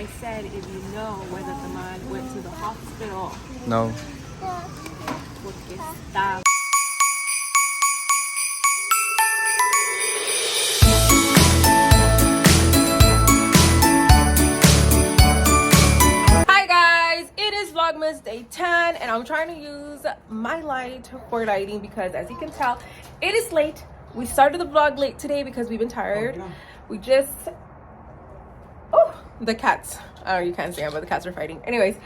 I said, if you know whether the man went to the hospital. No. Porque está. Hi guys, it is Vlogmas day 10 and I'm trying to use my light for lighting because as you can tell, it is late. We started the vlog late today because we've been tired. We just... Oh, the cats. I don't know, you can't see them, but the cats are fighting. Anyways,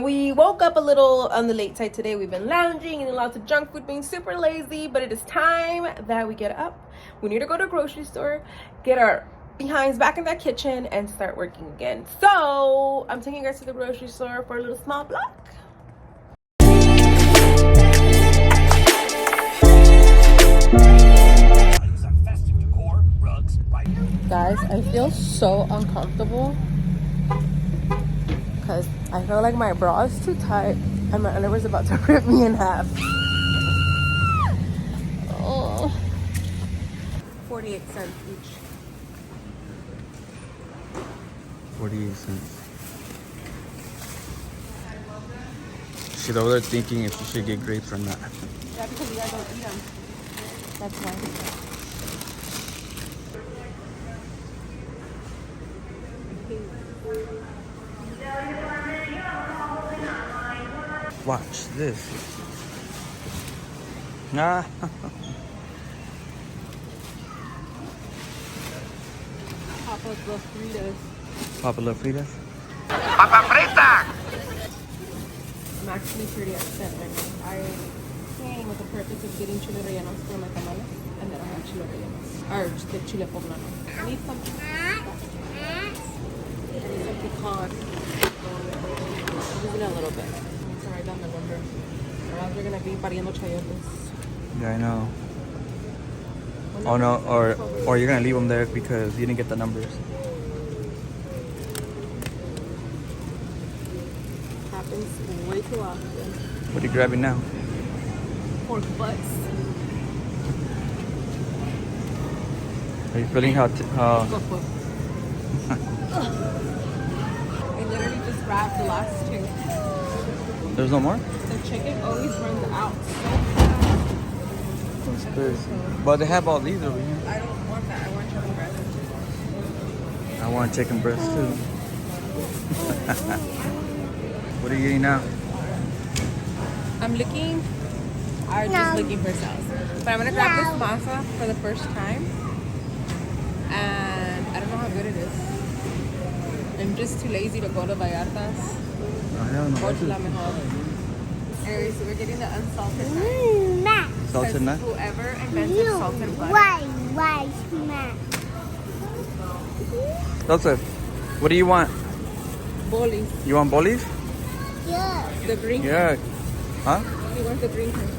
we woke up a little on the late side today. We've been lounging, eating lots of junk food, being super lazy, but it is time that we get up. We need to go to a grocery store, get our behinds back in that kitchen, and start working again. So I'm taking you guys to the grocery store for a little small block. Guys, I feel so uncomfortable because I feel like my bra is too tight and my underwear is about to rip me in half. Oh. 48 cents each. 48 cents. She's over there thinking if she should get grapes or not. Yeah, because you guys don't eat them. That's why. Watch this. Ah. Papa's Los Fritas. Papa Love Fritas. Papa frita! I'm actually pretty upset right now. I came with the purpose of getting chile rellenos for my tamales, and then I have chile rellenos. Or just the chile poblano. I need some. I need some pecan. I'm using a little bit. I need to write down the number. Or else we're gonna be pariendo chayotes. Yeah, I know. Oh no, or you're gonna leave them there because you didn't get the numbers. Happens way too often. What are you grabbing now? Pork butts. Are you feeling how? I literally just grabbed the last two. There's no more? The chicken always runs out so fast. That's crazy. But they have all these over here. I don't want that. I want chicken breast. I want chicken breast too. What are you eating now? I'm looking. I'm just looking for sauce. But I'm gonna grab this masa for the first time. And I don't know how good it is. I'm just too lazy to go to Vallarta's. Oh, hell no. Or to La Mejor. Anyway, so we're getting the unsalted nut. Salted nut? Whoever invented salted butter. Why, smack? Joseph, what do you want? Bolis. You want bolis? Yeah. The green. Yeah. Huh? You want the green kind.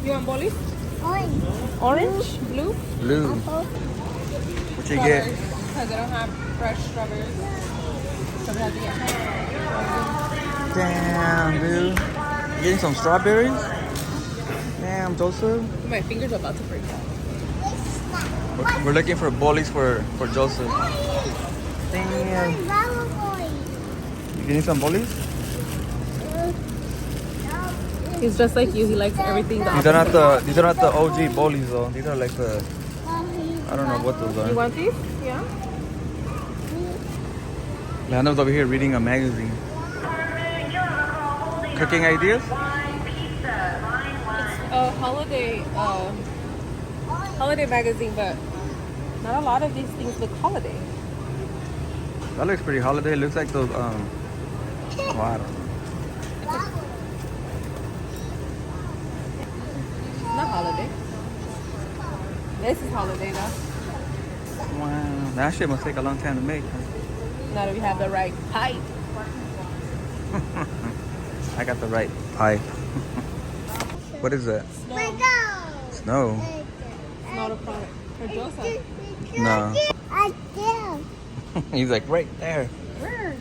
You want bolis? Orange. Orange? Blue? Blue. Apple. What you get? Because they don't have fresh strawberries. So we have to get frozen. Damn, dude. You getting some strawberries? Damn, Joseph. My fingers are about to break out. We're looking for bolis for Joseph. Damn. You getting some bolis? He's just like you. He likes everything. These are not the OG bolis though. These are like the, I don't know what those are. You want these? Yeah. Leandro's over here reading a magazine. Cooking ideas? It's a holiday magazine, but not a lot of these things look holiday. That looks pretty holiday. It looks like those oh, I don't know. Not holiday. This is holiday though. Wow. That shit must take a long time to make. Huh? Now that we have the right pipe. I got the right pipe. What is that? Snow. It's not a product. For Joseph. No. I do. He's like right there. Where?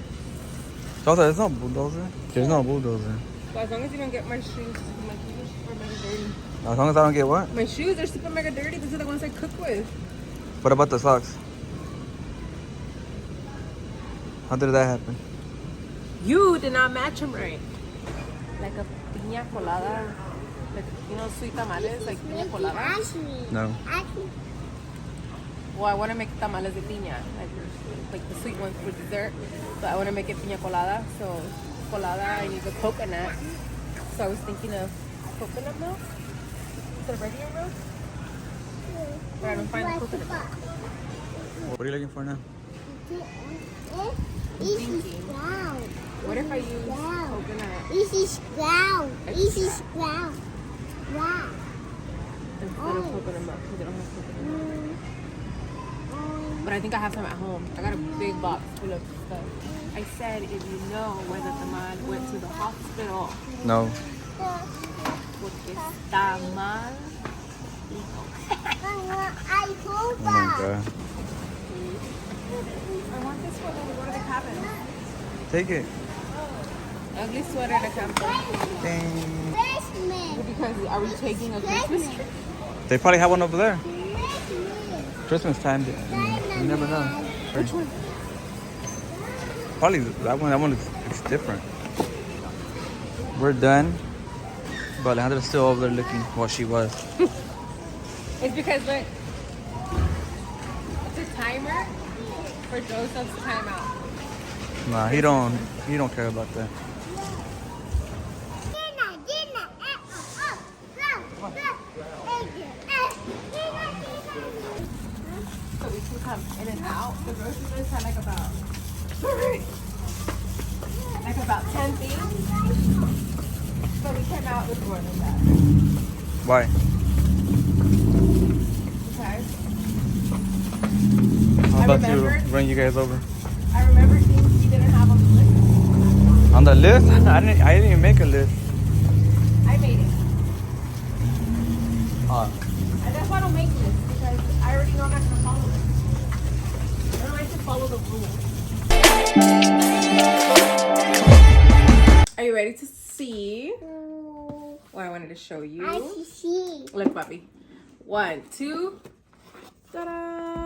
Joseph, there's no bulldozer. There's no bulldozer. Well, as long as you don't get my shoes. My shoes are super mega dirty. As long as I don't get what? My shoes are super mega dirty. These are the ones I cook with. What about the socks? How did that happen? You did not match them right. Like a piña colada. Like, you know, sweet tamales, like piña colada. Actually. No. Actually. Well, I want to make tamales de piña, like the sweet ones for dessert. So I want to make it piña colada. So colada, I need the coconut. So I was thinking of coconut milk instead of regular milk. But I don't find the coconut milk. What are you looking for now? This is brown. What if I use Wow. coconut This is brown. This is brown. Wow. instead of coconut milk because I don't have coconut milk? But I think I have some at home. I got a big box full of stuff. I said, if you know whether the man went to the hospital, No. porque está mal. I Oh told my that. god. I want this one when we go to the cabin. Take it. Ugly sweater at a camper. Dang. Christmas. Because are we taking a Christmas tree? They probably have one over there. Christmas. Christmas time. You never know. Which one? Probably that one. That one is different. We're done. But Alejandra's still over there looking what she was. It's because look, it's a timer for Joseph's timeout. Nah, he don't care about that. So we can come in and out. The grocery list had like about 10 things. So we came out with more than that. Why? Okay. How about remember. to bring you guys over? I remember things you didn't have on the list. On the list? I didn't even make a list. I made it. Uh, And that's why I don't make lists, because I already know I'm not going to follow it. I don't like to follow the rules. Are you ready to see what I wanted to show you? I see. Look, puppy. 1, 2. Ta-da!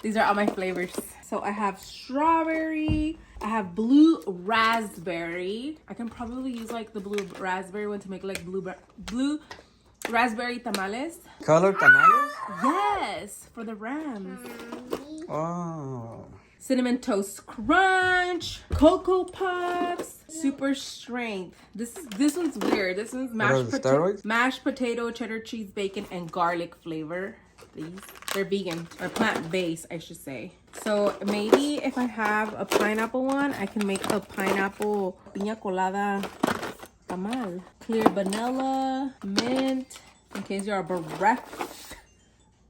These are all my flavors. So I have strawberry. I have blue raspberry. I can probably use like the blue raspberry one to make like blue raspberry tamales. color tamales? Yes, for the Rams. Oh. Cinnamon toast crunch, cocoa puffs, super strength. This one's weird. This one's are the steroids? mashed potato, cheddar cheese, bacon, and garlic flavor. They're vegan or plant-based, I should say. So maybe if I have a pineapple one, I can make a pineapple piña colada tamal. Clear vanilla, mint, in case you're a bereft.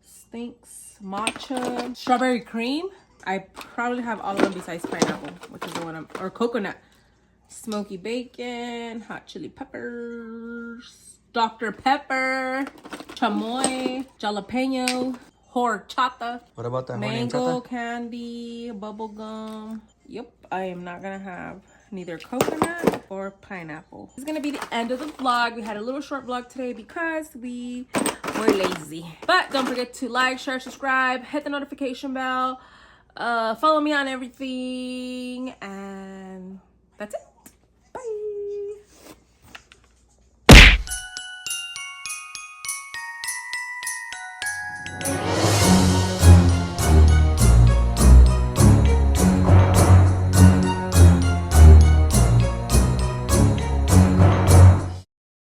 Stinks, matcha, strawberry cream. I probably have all of them besides pineapple, which is the one or coconut. Smoky bacon, hot chili peppers, Dr. Pepper, chamoy, jalapeno, horchata, What about that mango candy, bubble gum. Yep, I am not gonna have neither coconut or pineapple. This is gonna be the end of the vlog. We had a little short vlog today because we were lazy. But don't forget to like, share, subscribe, hit the notification bell, follow me on everything, and that's it.